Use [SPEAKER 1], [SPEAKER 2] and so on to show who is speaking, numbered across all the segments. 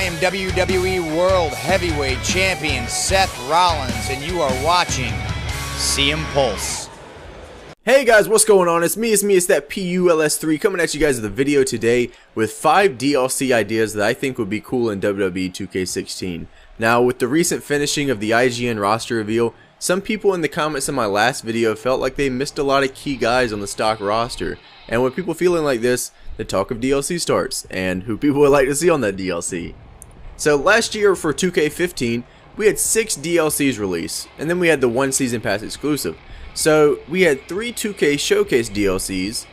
[SPEAKER 1] I am WWE World Heavyweight Champion Seth Rollins, and you are watching CM Pulse.
[SPEAKER 2] Hey guys, what's going on? It's me, it's that PULS3 coming at you guys with a video today with 5 DLC ideas that I think would be cool in WWE 2K16. Now, with the recent finishing of the IGN roster reveal, some people in the comments in my last video felt like they missed a lot of key guys on the stock roster. And with people feeling like this, the talk of DLC starts, and who people would like to see on that DLC. So last year for 2K15, we had 6 DLCs released, and then we had the 1 Season Pass exclusive. So we had 3 2K Showcase DLCs,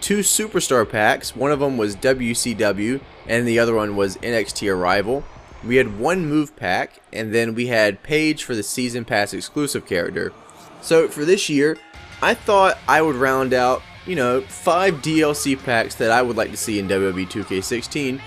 [SPEAKER 2] 2 Superstar Packs, one of them was WCW, and the other one was NXT Arrival. We had 1 Move Pack, and then we had Paige for the Season Pass exclusive character. So for this year, I thought I would round out 5 DLC packs that I would like to see in WWE 2K16.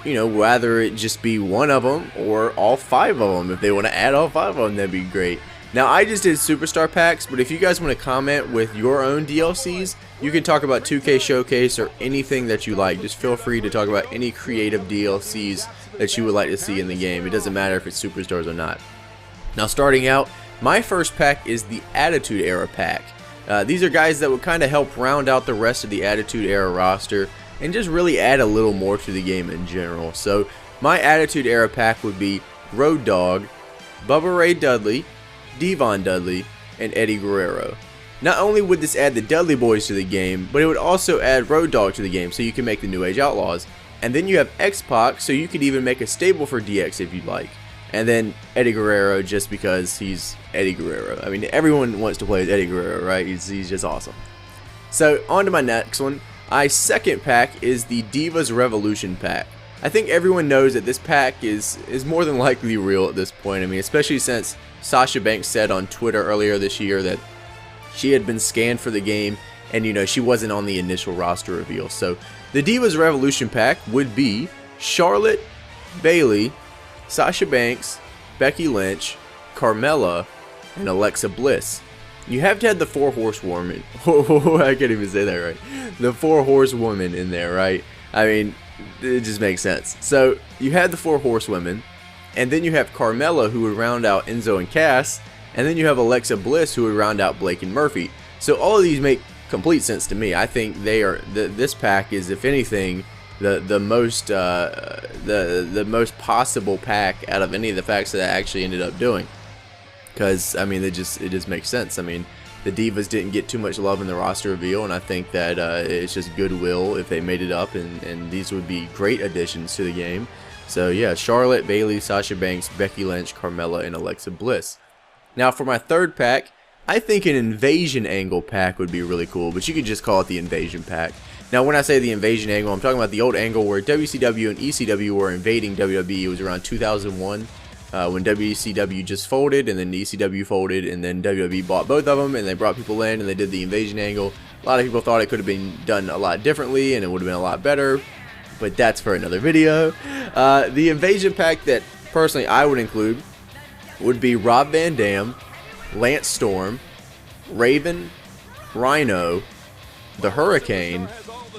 [SPEAKER 2] Whether it just be one of them or all 5 of them. If they want to add all 5 of them, that'd be great. Now, I just did Superstar Packs, but if you guys want to comment with your own DLCs, you can talk about 2K Showcase or anything that you like. Just feel free to talk about any creative DLCs that you would like to see in the game. It doesn't matter if it's Superstars or not. Now, starting out, my first pack is the Attitude Era pack. These are guys that would kind of help round out the rest of the Attitude Era roster and just really add a little more to the game in general. So my Attitude Era pack would be Road Dogg, Bubba Ray Dudley, Devon Dudley, and Eddie Guerrero. Not only would this add the Dudley Boys to the game, but it would also add Road Dogg to the game, so you can make the New Age Outlaws. And then you have X-Pac, so you could even make a stable for DX if you'd like. And then Eddie Guerrero, just because he's Eddie Guerrero. I mean, everyone wants to play as Eddie Guerrero, right? He's just awesome. So, on to my next one. My second pack is the Divas Revolution pack. I think everyone knows that this pack is more than likely real at this point. I mean, especially since Sasha Banks said on Twitter earlier this year that she had been scanned for the game and, she wasn't on the initial roster reveal. So, the Divas Revolution pack would be Charlotte, Bayley, Sasha Banks, Becky Lynch, Carmella, and Alexa Bliss. You have to have the 4 horsewomen. I can't even say that right. The 4 horsewomen in there, right? I mean, it just makes sense. So you had the 4 horsewomen, and then you have Carmella, who would round out Enzo and Cass, and then you have Alexa Bliss, who would round out Blake and Murphy. So all of these make complete sense to me. I think they are. This pack is, if anything, the most possible pack out of any of the packs that I actually ended up doing, because I mean it just makes sense. I mean, the Divas didn't get too much love in the roster reveal, and I think that it's just goodwill if they made it up, and these would be great additions to the game. So yeah, Charlotte, Bayley, Sasha Banks, Becky Lynch, Carmella, and Alexa Bliss. Now for my third pack, I think an Invasion Angle pack would be really cool, but you could just call it the Invasion pack. Now, when I say the Invasion Angle, I'm talking about the old angle where WCW and ECW were invading WWE. It was around 2001 when WCW just folded, and then ECW folded, and then WWE bought both of them, and they brought people in, and they did the Invasion Angle. A lot of people thought it could have been done a lot differently, and it would have been a lot better, but that's for another video. The Invasion pack that, personally, I would include would be Rob Van Dam, Lance Storm, Raven, Rhino, the Hurricane,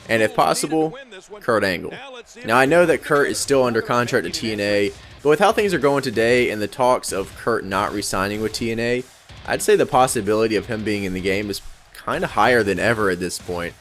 [SPEAKER 2] and if possible, Kurt Angle. Now, I know that Kurt is still under contract to TNA, but with how things are going today and the talks of Kurt not re-signing with TNA, I'd say the possibility of him being in the game is kind of higher than ever at this point.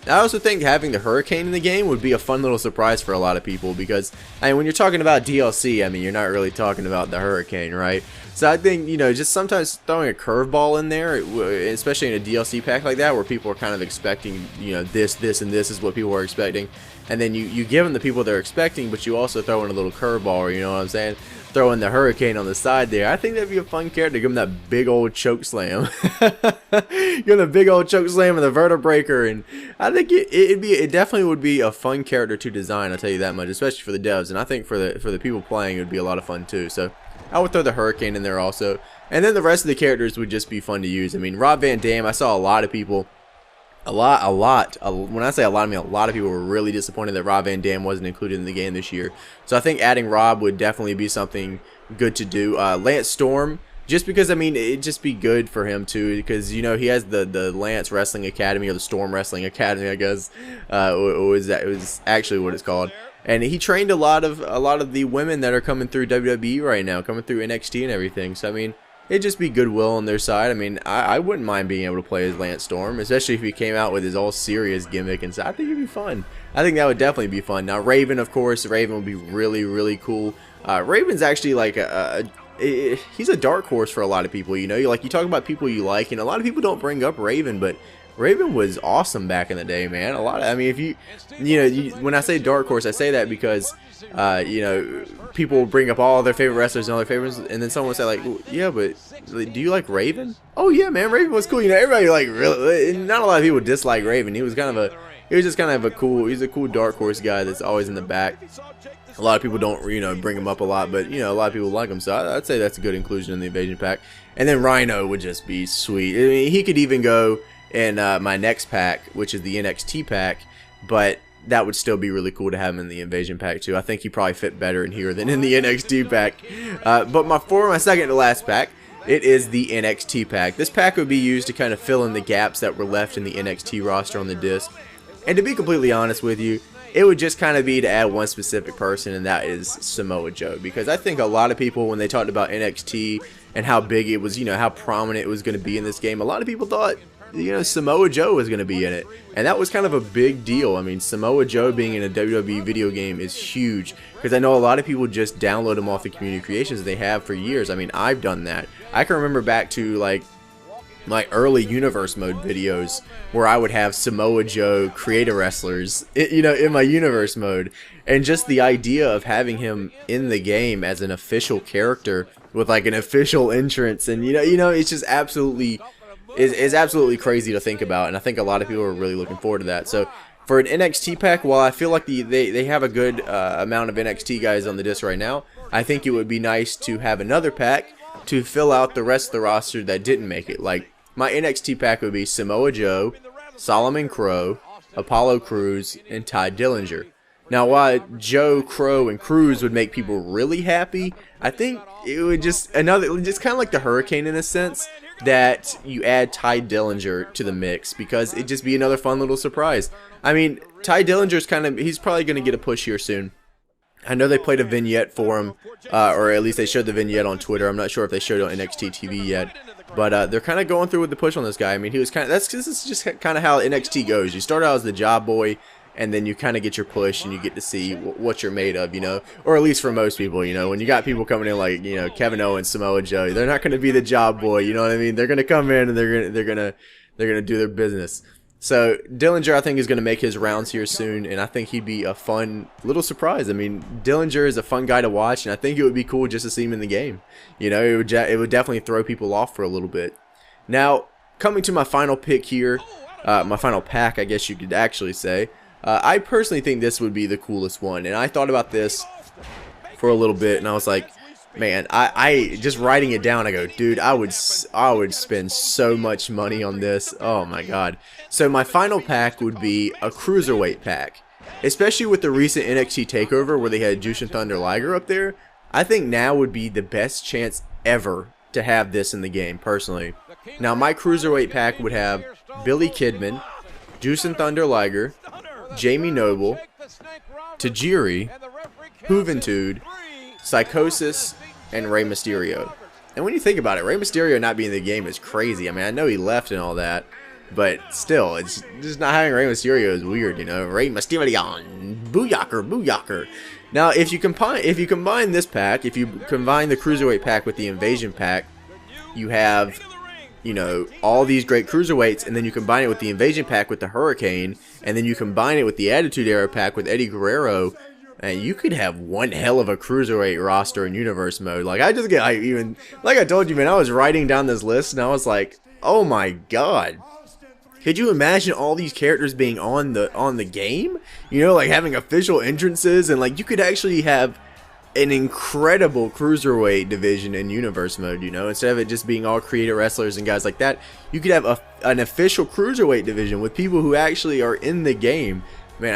[SPEAKER 2] I also think having the Hurricane in the game would be a fun little surprise for a lot of people, because I mean, when you're talking about DLC, I mean, you're not really talking about the Hurricane, right? So I think, just sometimes throwing a curveball in there, especially in a DLC pack like that, where people are kind of expecting, this, and this is what people are expecting, and then you give them the people they're expecting, but you also throw in a little curveball, you know what I'm saying? Throw in the Hurricane on the side there. I think that'd be a fun character. Give him that big old choke slam. Give him the big old choke slam and the vertebreaker, and I think it definitely would be a fun character to design. I'll tell you that much, especially for the devs, and I think for the people playing, it would be a lot of fun too. So I would throw the Hurricane in there also, and then the rest of the characters would just be fun to use. I mean, Rob Van Dam, I saw a lot of people. When I say a lot, I mean a lot of people were really disappointed that Rob Van Dam wasn't included in the game this year. So I think adding Rob would definitely be something good to do. Lance Storm, just because, I mean, it'd just be good for him too, because, he has the Lance Wrestling Academy, or the Storm Wrestling Academy, I guess. It was actually what it's called. and he trained a lot of the women that are coming through WWE right now, coming through NXT and everything. So I mean, it'd just be goodwill on their side. I mean, I wouldn't mind being able to play as Lance Storm, especially if he came out with his all serious gimmick and stuff. I think it'd be fun. I think that would definitely be fun. Now Raven, of course, Raven would be really cool. Raven's actually like he's a dark horse for a lot of people. You know, you talk about people you like, and a lot of people don't bring up Raven, but Raven was awesome back in the day, man. I mean, if you know, when I say dark horse, I say that because, you know, people will bring up all their favorite wrestlers and all their favorites, and then someone will say like, well, yeah, but do you like Raven? Oh yeah, man, Raven was cool. You know, everybody like really. Not a lot of people dislike Raven. He was just kind of a cool. He's a cool dark horse guy that's always in the back. A lot of people don't, you know, bring him up a lot, but you know, a lot of people like him. So I'd say that's a good inclusion in the Invasion pack. And then Rhino would just be sweet. I mean, he could even go in my next pack, which is the NXT pack, but that would still be really cool to have him in the Invasion pack too. I think he probably fit better in here than in the NXT pack. But for my second to last pack, it is the NXT pack. This pack would be used to kind of fill in the gaps that were left in the NXT roster on the disc. And to be completely honest with you, it would just kind of be to add one specific person, and that is Samoa Joe. Because I think a lot of people, when they talked about NXT and how big it was, you know, how prominent it was going to be in this game, a lot of people thought, you know, Samoa Joe was going to be in it. And that was kind of a big deal. I mean, Samoa Joe being in a WWE video game is huge, because I know a lot of people just download them off the community creations they have for years. I mean, I've done that. I can remember back to like my early universe mode videos where I would have Samoa Joe creator wrestlers, you know, in my universe mode, and just the idea of having him in the game as an official character with like an official entrance, and you know, it's just absolutely is absolutely crazy to think about, and I think a lot of people are really looking forward to that. So for an NXT pack, while I feel like they have a good amount of NXT guys on the disc right now, I think it would be nice to have another pack to fill out the rest of the roster that didn't make it. Like, my NXT pack would be Samoa Joe, Solomon Crow, Apollo Crews, and Ty Dillinger. Now, while Joe, Crow, and Crews would make people really happy, I think it would just kind of like the Hurricane in a sense, that you add Ty Dillinger to the mix, because it'd just be another fun little surprise. I mean, Ty Dillinger's he's probably going to get a push here soon. I know they played a vignette for him, or at least they showed the vignette on Twitter. I'm not sure if they showed it on NXT TV yet. But they're kind of going through with the push on this guy. I mean, he was this is just kind of how NXT goes. You start out as the job boy, and then you kind of get your push, and you get to see what you're made of, you know. Or at least for most people, you know. When you got people coming in like, you know, Kevin Owens, Samoa Joe, they're not going to be the job boy, you know what I mean? They're going to come in and they're going to do their business. So Dillinger, I think, is going to make his rounds here soon, and I think he'd be a fun little surprise. I mean, Dillinger is a fun guy to watch, and I think it would be cool just to see him in the game. You know, it would definitely throw people off for a little bit. Now, coming to my final pick here, my final pack, I guess you could actually say. I personally think this would be the coolest one, and I thought about this for a little bit, and I was like, man, I just writing it down, I go, dude, I would spend so much money on this. Oh my god. So my final pack would be a cruiserweight pack, especially with the recent NXT takeover where they had Jushin Thunder Liger up there. I think now would be the best chance ever to have this in the game, personally. Now, my cruiserweight pack would have Billy Kidman, Jushin Thunder Liger, Jamie Noble, Tajiri, Juventud, Psychosis, and Rey Mysterio. And when you think about it, Rey Mysterio not being in the game is crazy. I mean, I know he left and all that, but still, it's just not having Rey Mysterio is weird, you know. Rey Mysterio, booyaka. Now, if you combine this pack, if you combine the cruiserweight pack with the Invasion pack, you have, you know, all these great cruiserweights, and then you combine it with the Invasion pack with the Hurricane, and then you combine it with the Attitude Era pack with Eddie Guerrero. And you could have one hell of a cruiserweight roster in universe mode. Like, I just get, like I told you, man, I was writing down this list and I was like, oh my god. Could you imagine all these characters being on the game? You know, like having official entrances, and like you could actually have an incredible cruiserweight division in universe mode, you know, instead of it just being all creator wrestlers and guys like that. You could have an official cruiserweight division with people who actually are in the game. Man,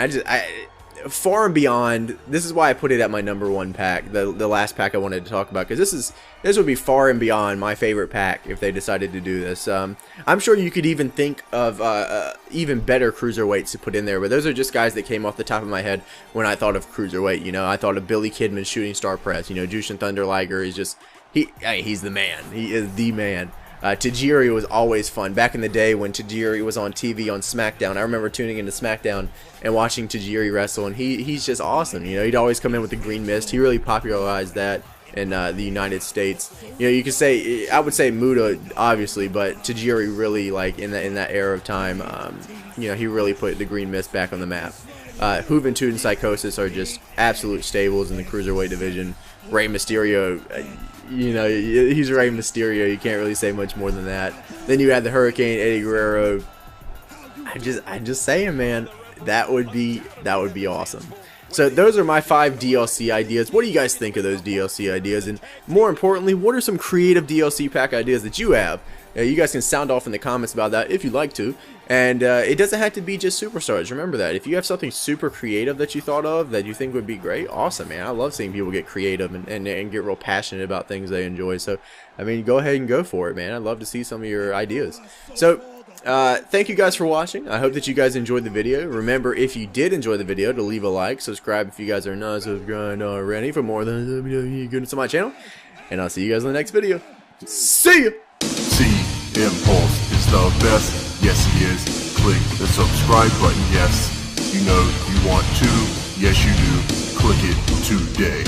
[SPEAKER 2] far and beyond, this is why I put it at my #1 pack, the last pack I wanted to talk about, because this would be far and beyond my favorite pack if they decided to do this. I'm sure you could even think of even better cruiserweights to put in there, but those are just guys that came off the top of my head when I thought of cruiserweight. You know, I thought of Billy Kidman, Shooting Star Press. You know, Jushin Thunder Liger is just he's the man. He is the man. Tajiri was always fun. Back in the day when Tajiri was on TV on SmackDown, I remember tuning into SmackDown and watching Tajiri wrestle, and he's just awesome. You know, he'd always come in with the green mist. He really popularized that in the United States. You know, you could say, I would say Muta, obviously, but Tajiri really, like, in that era of time, you know, he really put the green mist back on the map. Juventud and Psychosis are just absolute staples in the cruiserweight division. Rey Mysterio, you know, he's Rey Mysterio. You can't really say much more than that. Then you had the Hurricane, Eddie Guerrero. I'm just saying, man, that would be awesome. So those are my 5 DLC ideas. What do you guys think of those DLC ideas? And more importantly, what are some creative DLC pack ideas that you have? You guys can sound off in the comments about that if you'd like to. And it doesn't have to be just superstars. Remember that. If you have something super creative that you thought of that you think would be great, awesome, man. I love seeing people get creative and get real passionate about things they enjoy. So, I mean, go ahead and go for it, man. I'd love to see some of your ideas. So, thank you guys for watching. I hope that you guys enjoyed the video. Remember, if you did enjoy the video, to leave a like, subscribe if you guys are not subscribed already for more than WWE goodness on my channel. And I'll see you guys in the next video. See ya!
[SPEAKER 3] Impulse is the best. Yes, he is. Click the subscribe button. Yes, you know you want to. Yes, you do. Click it today.